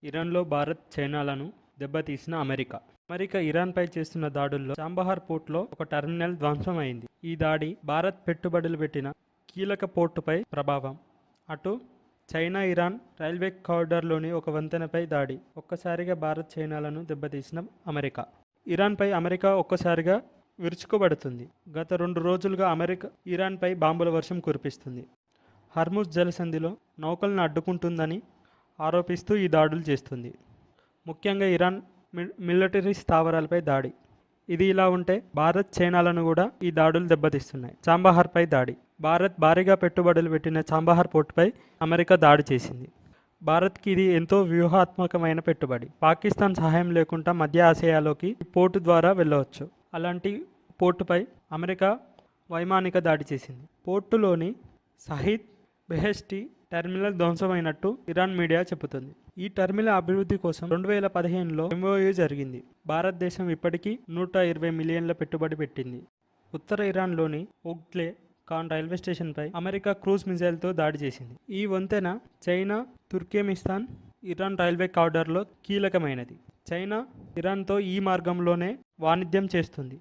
ఇరాన్లో భారత్, చైనాలను దెబ్బతీసిన అమెరికా. ఇరాన్పై చేస్తున్న దాడుల్లో చాబహార్ పోర్టులో ఒక టెర్మినల్ ధ్వంసం అయింది. ఈ దాడి భారత్ పెట్టుబడులు పెట్టిన కీలక పోర్టుపై ప్రభావం. అటు చైనా ఇరాన్ రైల్వే కారిడార్లోని ఒక వంతెనపై దాడి. ఒక్కసారిగా భారత్, చైనాలను దెబ్బతీసిన అమెరికా. ఇరాన్పై అమెరికా ఒక్కసారిగా విరుచుకుపడుతుంది. గత 2 రోజులుగా అమెరికా ఇరాన్పై బాంబుల వర్షం కురిపిస్తుంది. హర్ముజ్ జలసంధిలో నౌకలను అడ్డుకుంటుందని ఆరోపిస్తూ ఈ దాడులు చేస్తుంది. ముఖ్యంగా ఇరాన్ మిలిటరీ స్థావరాలపై దాడి. ఇది ఇలా ఉంటే భారత్, చైనాలను కూడా ఈ దాడులు దెబ్బతీస్తున్నాయి. చాబహార్పై దాడి. భారత్ భారీగా పెట్టుబడులు పెట్టిన చాబహార్ పోర్టుపై అమెరికా దాడి చేసింది. భారత్కి ఇది ఎంతో వ్యూహాత్మకమైన పెట్టుబడి. పాకిస్తాన్ సహాయం లేకుండా మధ్య ఆసియాలోకి ఈ పోర్టు ద్వారా వెళ్ళవచ్చు. అలాంటి పోర్టుపై అమెరికా వైమానిక దాడి చేసింది. పోర్టులోని షహీద్ బెహెష్టీ టెర్మినల్ ధ్వంసమైనట్టు ఇరాన్ మీడియా చెబుతుంది. ఈ టెర్మినల్ అభివృద్ధి కోసం 2015లో MOU జరిగింది. భారతదేశం ఇప్పటికీ 120 మిలియన్ల పెట్టుబడి పెట్టింది. ఉత్తర ఇరాన్లోని ఓగ్లే ఖాన్ రైల్వే స్టేషన్పై అమెరికా క్రూజ్ మిజైల్తో దాడి చేసింది. ఈ వంతెన చైనా, తుర్కెమిస్తాన్, ఇరాన్ రైల్వే కారిడార్లో కీలకమైనది. చైనా ఇరాన్తో ఈ మార్గంలోనే వాణిజ్యం చేస్తుంది.